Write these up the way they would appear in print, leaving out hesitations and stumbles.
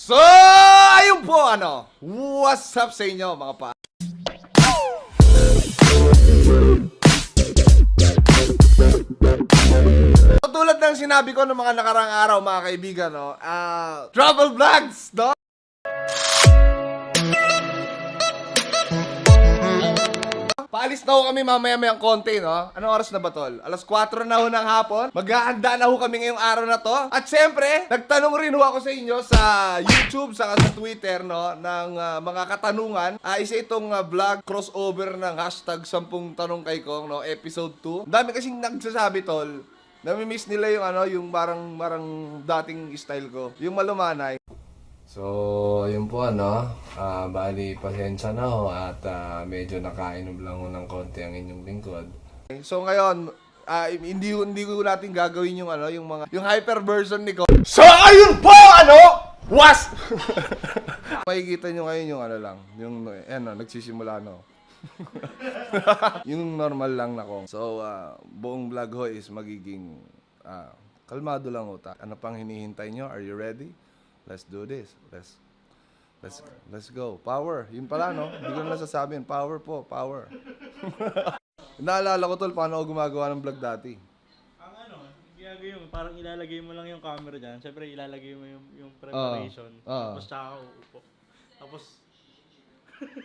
So, ayun po what's up sa inyo mga pa. So, tulad ng sinabi ko ng mga nakarang araw mga kaibigan, travel vlogs, no? Paalis na ho kami mamaya-mayang konti, no? Anong oras na ba, tol? Alas 4 na ho ng hapon. Maghahanda na ho kami ngayong araw na to. At syempre, nagtanong rin ho ako sa inyo sa YouTube, saka sa Twitter, no? Ng mga katanungan. Isa itong vlog crossover ng hashtag 10 tanong kay Kong, no? Episode 2. Dami kasing nagsasabi, tol. Nami-miss nila yung yung parang dating style ko. Yung malumanay. So, ayun po bali pasensya na ho at medyo nakainom lang ho ng konti ang inyong lingkod. So ngayon, hindi ko natin gagawin yung hyper version ni Ko. So ayun po was makikita nyo ngayon yung nagsisimula yung normal lang na Kong. So buong vlog ho is magiging kalmado lang ho. Ano pang hinihintay nyo? Are you ready? Let's do this. Let's go. Power. Yun pala, no? Hindi ko na nasasabihin. Power po. Power. Naalala ko, tol, paano ako gumagawa ng vlog dati. Ginagay mo, parang ilalagay mo lang yung camera dyan. Siyempre, ilalagay mo yung preparation. Tapos tsaka uupo. Tapos,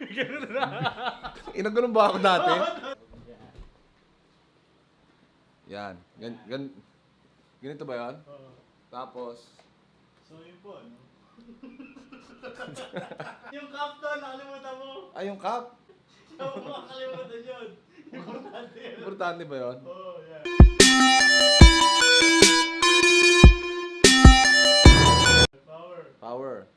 gano'n na. Inaganon ba ako dati? Yan. Ganito ba yan? Tapos, so yun po, yung cup doon, nakalimutan mo. yung cup? Yung makakalimutan yun. Importante yun. Importante ba yun? Oo, yan. Power.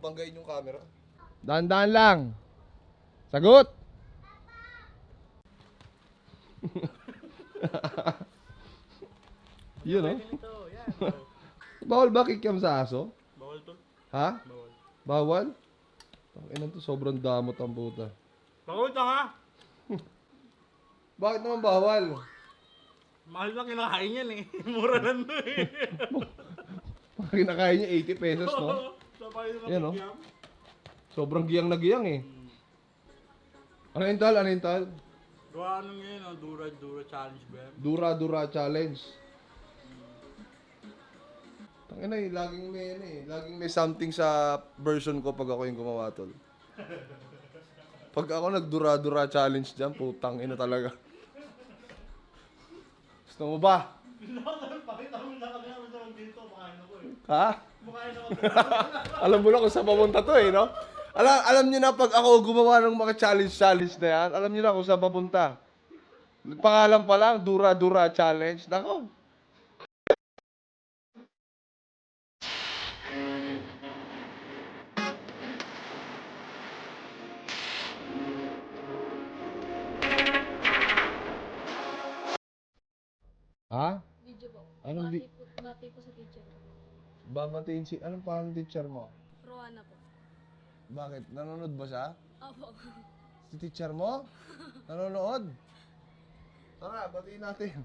Banggain yung camera. Dahan-dahan lang. Sagot. Yun, no? Bawal ba kikiam sa aso? Bawal to. Ha? Bawal. Bawal? Inan to, sobrang damot ang puta. Bawal ka ha? Bakit naman bawal? Mahal lang kinakain yan eh. Mura lang to eh. Kinakain niya 80 pesos, no? Yan, no? Sobrang giyang na giyang eh. Ano yung tal? Gawa ano ngayon, Dura Challenge ba yan? Dura Challenge. Tangina laging may something sa version ko pag ako yung gumawa, tol. Pag ako nag-Dura Challenge dyan, putang ina talaga. Gusto mo ba? Pakita mo na kami naman dito, makain ako eh. Ha? Makain ako. Alam mo na kung saan papunta to eh, no? Alam niyo na pag ako gumawa ng mga challenge na yan, alam niyo na kung saan papunta. Pangalan pa lang, Dura Challenge. Nako. Ha? Video po. Anong Bati po sa teacher. Bamatiin si... Anong pangalan ng teacher mo? Rowana po. Bakit? Nanonood ba siya? Opo. Si teacher mo? Nanonood? Tara, batiin natin.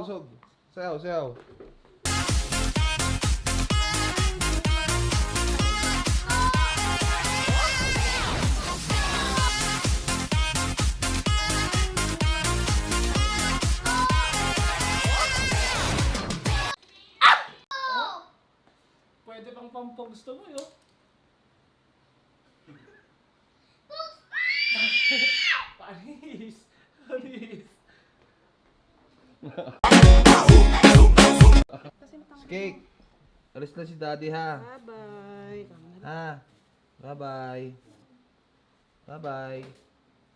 Usog. Sayaw, sayaw. Pwede pang pampong gusto mo yun. Panis! Panis! Cake. Alis na si daddy ha. Bye-bye. Ha. Bye-bye. Bye-bye.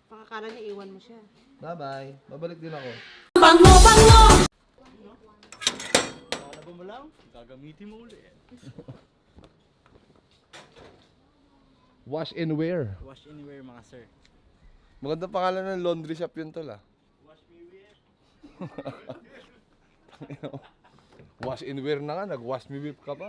Pakakala niya iwan mo siya. Bye-bye. Babalik din ako. Kala mo lang, gagamitin mo ulit. Wash and wear. Wash anywhere mga sir. Maganda pangalan ng laundry shop yun tol ah. Wash me wear. Wash and wear na nga, nag-wash me whip ka pa.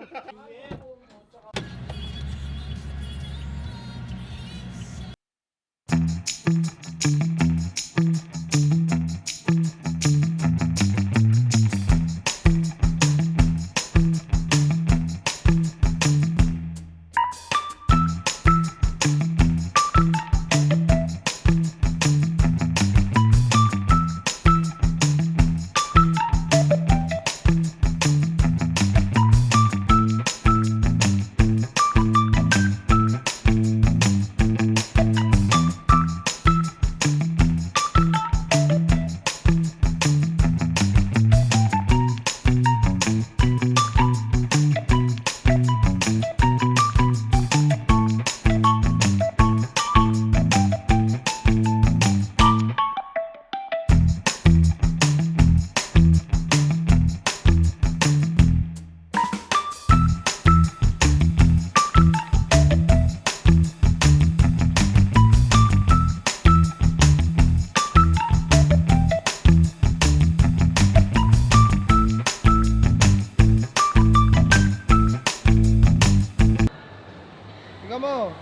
Tingnan mo.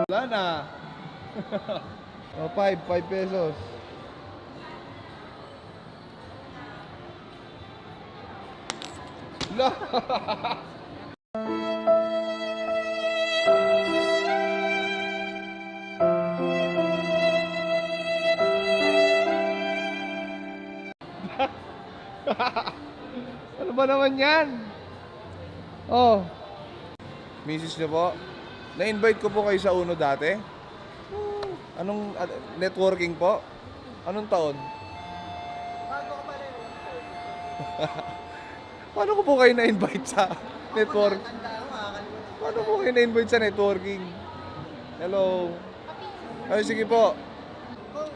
Wala na. Oh, 5 pesos. La. Ano ba naman yan? Oh. Misis niyo po, na-invite ko po kayo sa Uno dati. Anong networking po? Anong taon? Bago ka pa rin. Paano ko po kayo na-invite sa network? Tandaan mo, kakalimutan. Paano po kayo na-invite sa networking? Hello? Ay, sige po. Oh,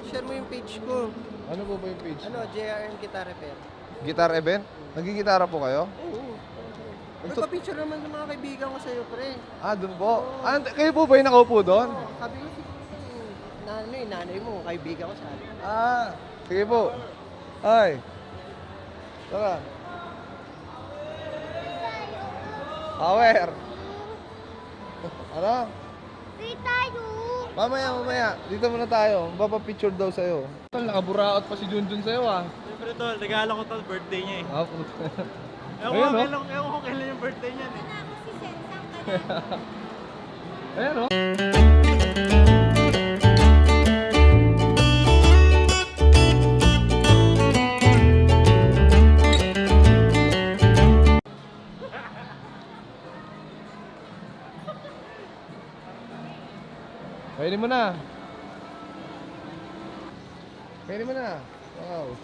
share mo yung page ko. Ano po ba yung page? JRM Guitar Repair. Guitar event? Nagigitara po kayo? Oo. Nagpa-picture naman ng mga kaibigan ko sa'yo, pre. Ah, doon po. Ah, kayo po ba yung nakaupo doon? Sabi ko nanay mo, kaibigan ko sabi. Ah, sige po. Ay. Tara. Power. Ano? Free tayo! Mamaya. Dito muna tayo. Mapapicture daw sa'yo. Nakaburaot pa si Junjun sa'yo ah. Siyempre tol, regalo ko tol, birthday niya eh. Ah, puto. Ewan Ayun, ko kailan yung birthday niya eh. Ako si Sensang ka na. Ayan o. Kainin mo na. Kainin mo na. Wow.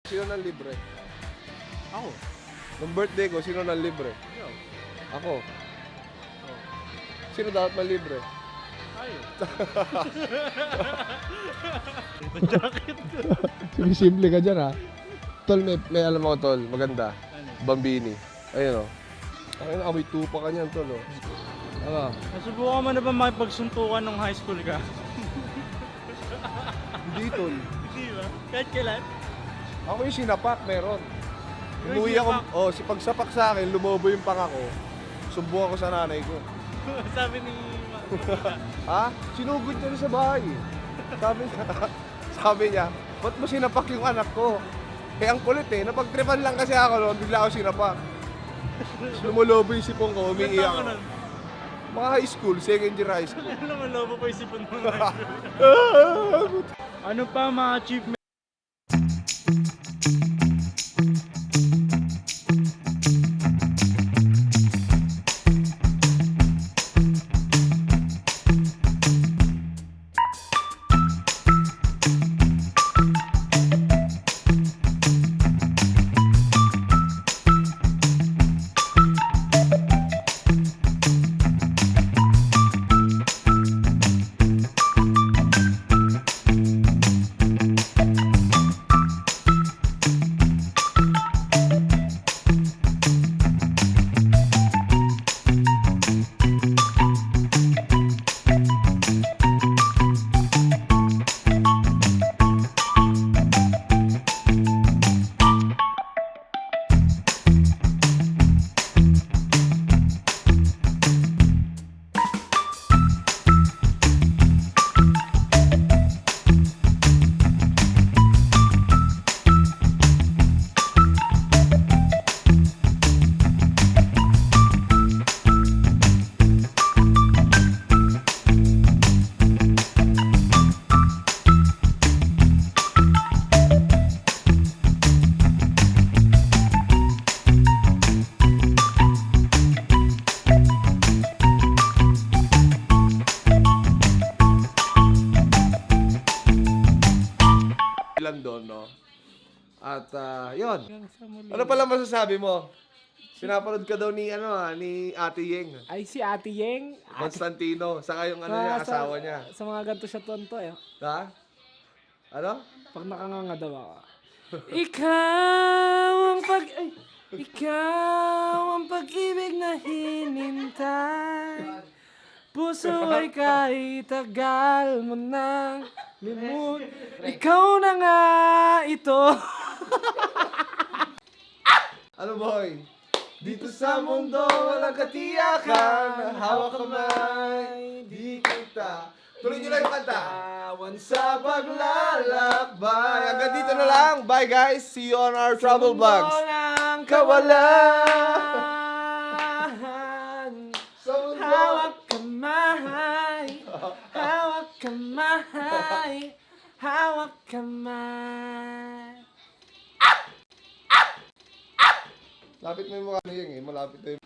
Sino nang libre? Ako. Nung birthday ko, sino nang libre? Ikaw. Ako. Oh. Sino dapat malibre? Tayo. Simple ka dyan, ha? Tol, may alam ako, tol. Maganda. Ano? Bambini. Ayun, o. Ayun, amoy tupa ka niyan, tol, o. Ano? Nasubukan mo na ba makipagsuntukan nung high school ka? Hindi, tol. Hindi ba? Kahit kailan? Ako yung sinapak, meron. Yung Umuwi ako, sinapak? si pagsapak sa akin, lumobo yung pangako. Sumbong ako sa nanay ko. Sabi ni Ha? Sinugod niya rin sa bahay. Sabi niya, ba't mo sinapak yung anak ko? Eh, ang kulit eh. Napagtripan lang kasi ako noon, bigla ako sinapak. Lumulobo yung sipong ko, umiiyak ako. nun? Mga high school, second year high school. Ano naman, lobo pa isipon mo na. Ano pa mga achievement? Lang doon, no? At, yun. Ano pala masasabi mo? Pinapanood ka daw ni, ni Ate Yeng. Ay, si Ate Yeng. Constantino. Saka yung niya, asawa niya. Sa mga ganito siya tonto eh. Ha? Ano? Pag nakanganga daw ako. Ikaw ang ikaw ang pag-ibig na hinintay. Puso ay kahit tagal mo nang limut. Ikaw na nga ito. Ano, boy? Dito sa mundo, walang katiyakan. Hawak kamay, di kita. Tuloy nyo lang yung kanta. Awan Sa paglalakbay. Hanggang dito na lang. Bye, guys. See you on our travel vlogs. ng Kawalan. Sa mundo. Hawak kamay, hawak kamay, hawak kamay. Lapit mo yung mukha niya, eh. Malapit na yung...